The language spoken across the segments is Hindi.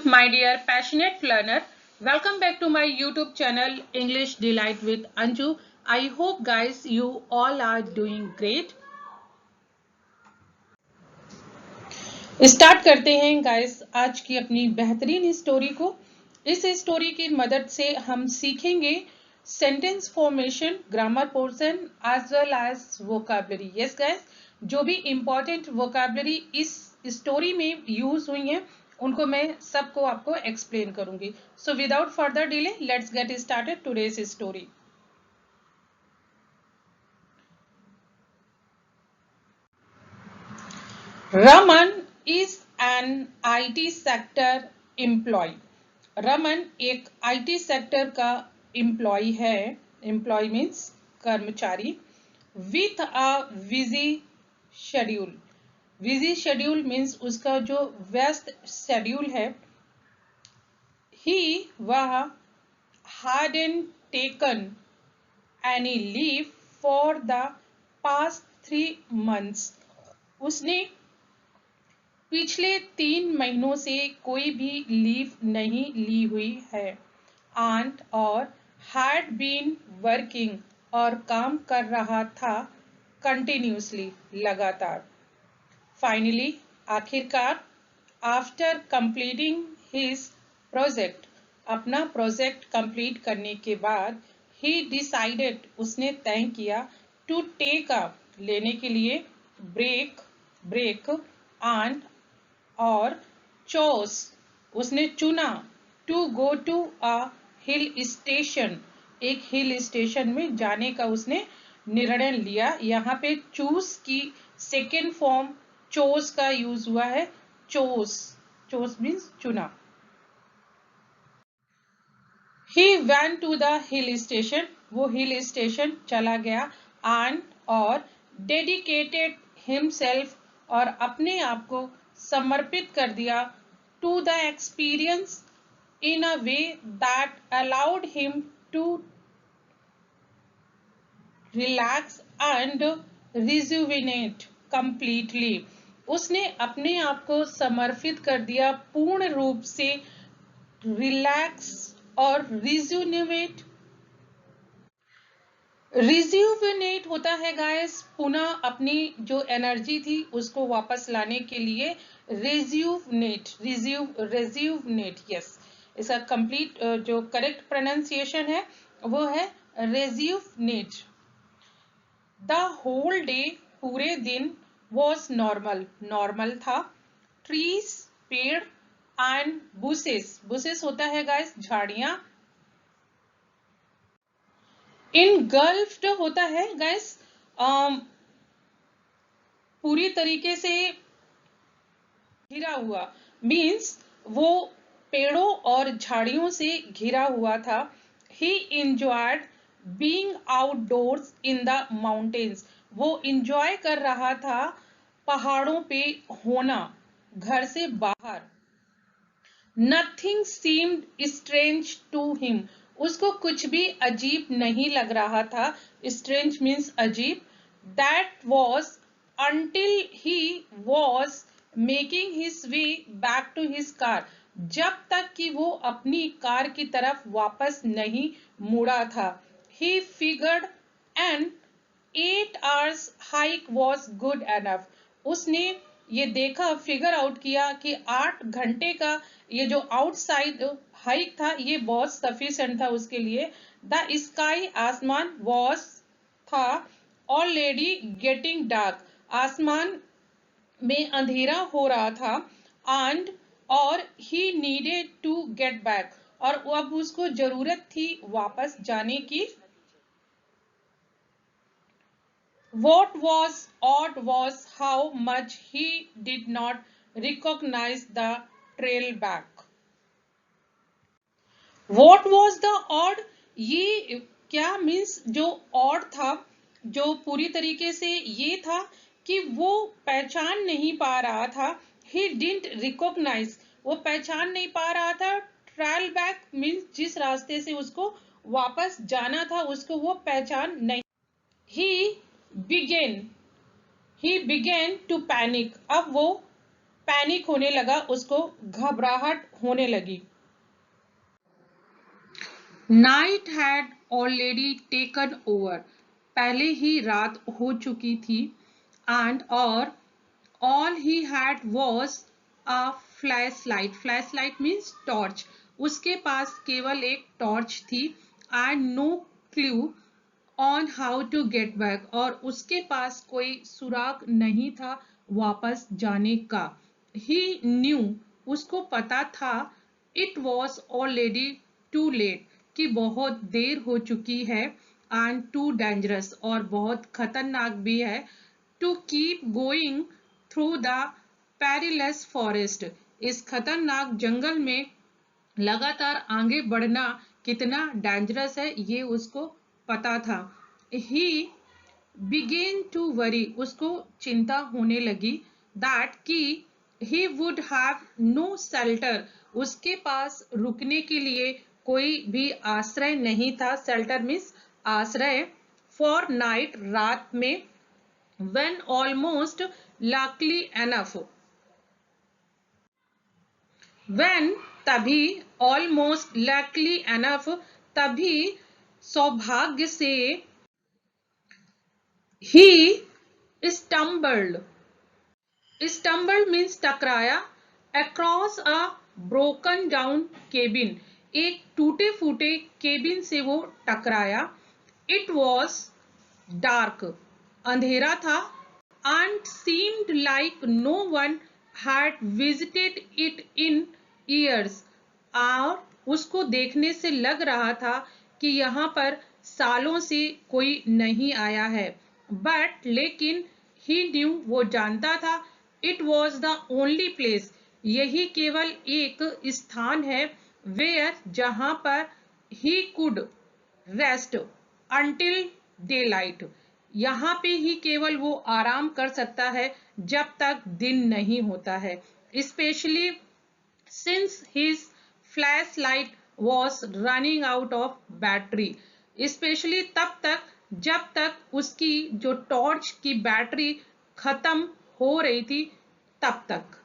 my dear passionate learner. Welcome back to my YouTube channel English Delight with Anju. I hope guys you all are doing great. Start करते हैं गाइस आज की अपनी बेहतरीन स्टोरी को। इस स्टोरी की मदद से हम सीखेंगे sentence formation, grammar portion as well as vocabulary. Yes guys, जो भी इंपॉर्टेंट वोकैबुलरी इस स्टोरी में यूज हुई हैं उनको मैं सबको आपको एक्सप्लेन करूंगी। So without further delay let's get started today's story. Raman is an IT sector employee. Raman एक IT सेक्टर का एम्प्लॉय है। एम्प्लॉय मीन्स कर्मचारी। With a busy schedule. Busy schedule means उसका जो व्यस्त शेड्यूल है। वह hadn't taken any leave for the past 3 months। उसने पिछले 3 महीनों से कोई भी लीव नहीं ली हुई है। एंड और हैड बीन वर्किंग और काम कर रहा था कंटिन्यूसली, लगातार। फाइनली आखिरकार, आफ्टर कंप्लीटिंग हिज प्रोजेक्ट, अपना प्रोजेक्ट कंप्लीट करने के बाद, ही डिसाइडेड, उसने तय किया, टू टेक अ, लेने के लिए, ब्रेक एंड और चोस, उसने चुना, to go to a hill station, एक हिल स्टेशन में जाने का उसने निर्णय लिया। यहाँ पे चूज की सेकेंड फॉर्म चोस का यूज हुआ है। चोस मीन्स चुना। He went to the hill station, वो हिल स्टेशन चला गया। एंड और डेडिकेटेड हिमसेल्फ, और अपने आप को समर्पित कर दिया, to the experience in a way that allowed him to relax and rejuvenate completely. उसने अपने आप को समर्पित कर दिया पूर्ण रूप से, रिलैक्स और रिज्यूविनेट होता है गाइस पुनः अपनी जो एनर्जी थी उसको वापस लाने के लिए। रिज्यूविनेट, यस, इसका कंप्लीट जो करेक्ट प्रोनाउंसिएशन है वो है रिज्यूविनेट। द होल डे, पूरे दिन, वॉज नॉर्मल था। ट्रीज, पेड़, एंड बुसेस होता है गाइस झाड़ियां। इनगल्फ्ड होता है गाइस पूरी तरीके से घिरा हुआ, मीन्स वो पेड़ों और झाड़ियों से घिरा हुआ था। He enjoyed being outdoors in the mountains, वो इंजॉय कर रहा था पहाड़ों पे होना, घर से बाहर। Nothing seemed strange to him, उसको कुछ भी अजीब नहीं लग रहा था। स्ट्रेंज मीन्स अजीब। That was until he was making his way back to his car, जब तक कि वो अपनी कार की तरफ वापस नहीं मुड़ा था। He figured an 8 hours hike was good enough, उसने ये देखा, फिगर आउट किया कि 8 घंटे का ये जो आउटसाइड हाइक था ये बहुत सफिशिएंट था उसके लिए। द स्काई, आसमान, वॉज था, ऑलरेडी गेटिंग डार्क, आसमान में अंधेरा हो रहा था। एंड और he needed to get back, और अब उसको जरूरत थी वापस जाने की। What was odd was how much he did not recognize the trail back. What was the odd? ये क्या मीन्स जो odd था, जो पूरी तरीके से ये था कि वो पहचान नहीं पा रहा था। He didn't recognize, वो पहचान नहीं पा रहा था। Trail back मीन्स जिस रास्ते से उसको वापस जाना था उसको वो पहचान नहीं। He began to panic, अब वो पैनिक होने लगा, उसको घबराहट होने लगी। Night had already taken over, पहले ही रात हो चुकी थी। एंड और all he had was a flash light, flash light means torch, उसके पास केवल एक टॉर्च थी। And no clue on how to get back, और उसके पास कोई सुराग नहीं था वापस जाने का। ही न्यू, उसको पता था, it was already too late, कि बहुत देर हो चुकी है। एंड टू डेंजरस, और बहुत खतरनाक भी है, to keep going through the perilous forest, इस खतरनाक जंगल में लगातार आगे बढ़ना कितना डेंजरस है ये उसको पता था। ही बिगेन टू वरी, उसको चिंता होने लगी, दैट कि he would have no shelter, उसके पास रुकने के लिए कोई भी आश्रय नहीं था। शेल्टर मीन्स आश्रय। फॉर नाइट, रात में। When almost luckily enough, when तभी, ऑलमोस्ट लकली एनफ तभी, सौभाग्य से, ही स्टम्बल्ड, स्टम्बल्ड मीन्स टकराया, across a broken down cabin, एक टूटे फूटे केबिन से वो टकराया। इट वॉज डार्क, अंधेरा था। And seemed like no one had visited it in years, और उसको देखने से लग रहा था कि यहाँ पर सालों से कोई नहीं आया है। बट लेकिन ही न्यू, वो जानता था, it was the only place, यही केवल एक स्थान है, वेयर, जहां पर he could rest until day light, यहाँ पे ही केवल वो आराम कर सकता है जब तक दिन नहीं होता है। Specially since his flash light was running out of battery, specially तब तक जब तक उसकी जो टॉर्च की बैटरी खत्म हो रही थी तब तक।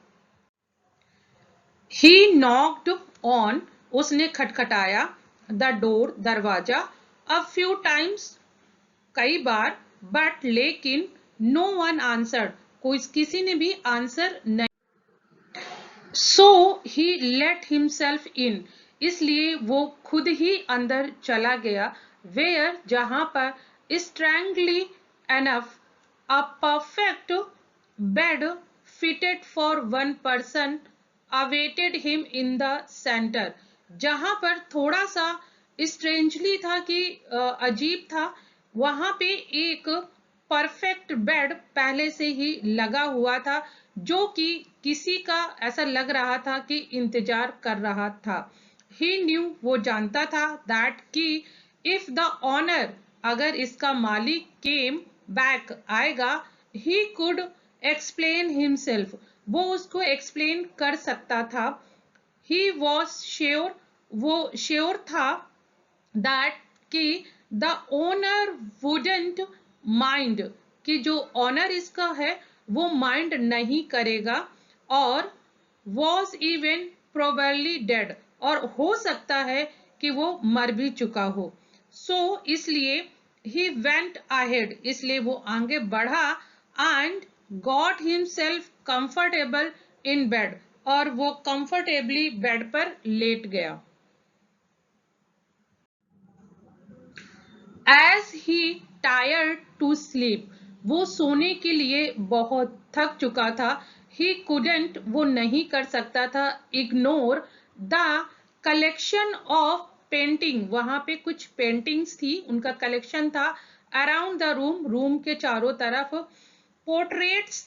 ही नॉक्ड ऑन, उसने खटखटाया, द डोर, दरवाजा, अ फ्यू टाइम्स, कई बार, बट लेकिन, नो वन आंसर्ड, कोई किसी ने भी आंसर नहीं। सो ही लेट हिमसेल्फ इन, इसलिए वो खुद ही अंदर चला गया। वेयर, जहां पर strangely enough, a perfect bed fitted for one person awaited him in the centre, जहां पर थोड़ा सा स्ट्रेंजली था कि अजीब था, वहां पे एक परफेक्ट बेड पहले से ही लगा हुआ था, जो कि किसी का ऐसा लग रहा था कि इंतजार कर रहा था। ही न्यू, वो जानता था, दैट कि इफ द ऑनर, अगर इसका मालिक केम बैक, आएगा, ही कुड एक्सप्लेन हिमसेल्फ, वो उसको एक्सप्लेन कर सकता था। ही वॉज श्योर, वो श्योर था, दैट कि द ओनर वुडेंट माइंड, कि जो ऑनर इसका है वो माइंड नहीं करेगा, और वॉज इवन प्रोबेबली डेड, और हो सकता है कि वो मर भी चुका हो। सो इसलिए ही वेंट अहेड, इसलिए वो आगे बढ़ा, and got himself comfortable in bed, और वो कंफर्टेबली बेड पर लेट गया। As he tired to sleep, वो सोने के लिए बहुत थक चुका था। ही कुडेंट, वो नहीं कर सकता था, ignore the collection of painting, वहां पे कुछ पेंटिंग्स थी, उनका कलेक्शन था, अराउंड द रूम, रूम के चारों तरफ, portraits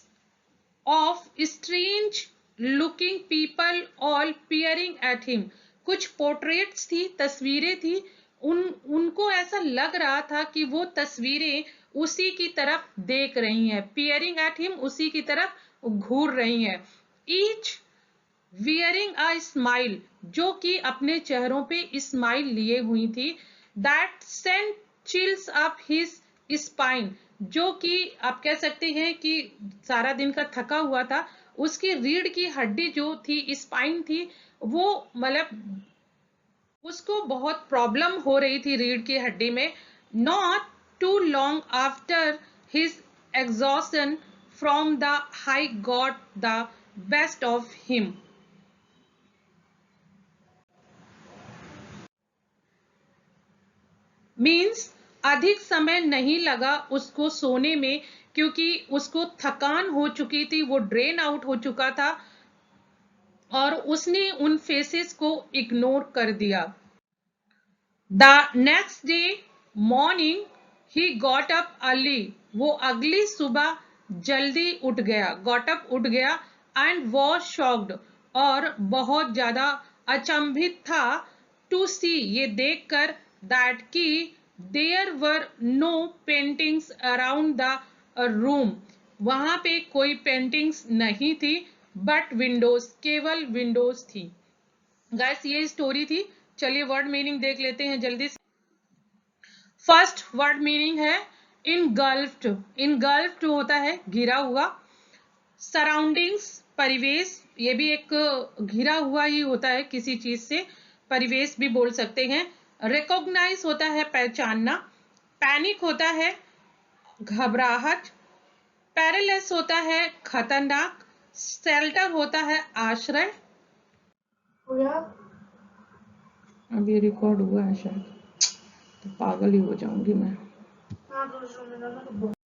of strange looking people all peering at him, कुछ पोर्ट्रेट्स थी, तस्वीरें थी, उनको ऐसा लग रहा था कि वो तस्वीरें उसी की तरफ देख रही हैं, पियरिंग एट हिम, उसी की तरफ घूर रही हैं। ईच वियरिंग अ स्माइल, जो कि अपने चेहरों पे स्माइल लिए हुई थी, that sent chills up his spine, जो कि आप कह सकते हैं कि सारा दिन का थका हुआ था, उसकी रीढ़ की हड्डी जो थी, स्पाइन थी, वो मतलब उसको बहुत प्रॉब्लम हो रही थी रीढ़ की हड्डी में. Not too long after his exhaustion from the hike got the best of him. Means अधिक समय नहीं लगा उसको सोने में, क्योंकि उसको थकान हो चुकी थी, वो ड्रेन आउट हो चुका था और उसने उन फेसेस को इग्नोर कर दिया. The next day morning he got up early. वो अगली सुबह जल्दी उठ गया, गॉट अप उठ गया, एंड वॉज शॉक्ड, और बहुत ज्यादा अचंभित था, टू सी ये देखकर, दैट की there were no paintings around the room. वहां पे कोई पेंटिंग्स नहीं थी, बट विंडोज, केवल विंडोज थी. गाइस ये स्टोरी थी. चलिए वर्ड मीनिंग देख लेते हैं जल्दी से. फर्स्ट वर्ड मीनिंग है इनगल्फ्ड. इनगल्फ्ड होता है घिरा हुआ. सराउंडिंग्स, परिवेश, ये भी एक घिरा हुआ ही होता है किसी चीज से, परिवेश भी बोल सकते हैं. रिकॉग्नाइज होता है पहचानना. पैनिक होता है घबराहट. पैरालिस होता है खतरनाक. शेल्टर होता है आश्रय. अब ये रिकॉर्ड हुआ है शायद, तो पागल ही हो जाऊंगी मैं.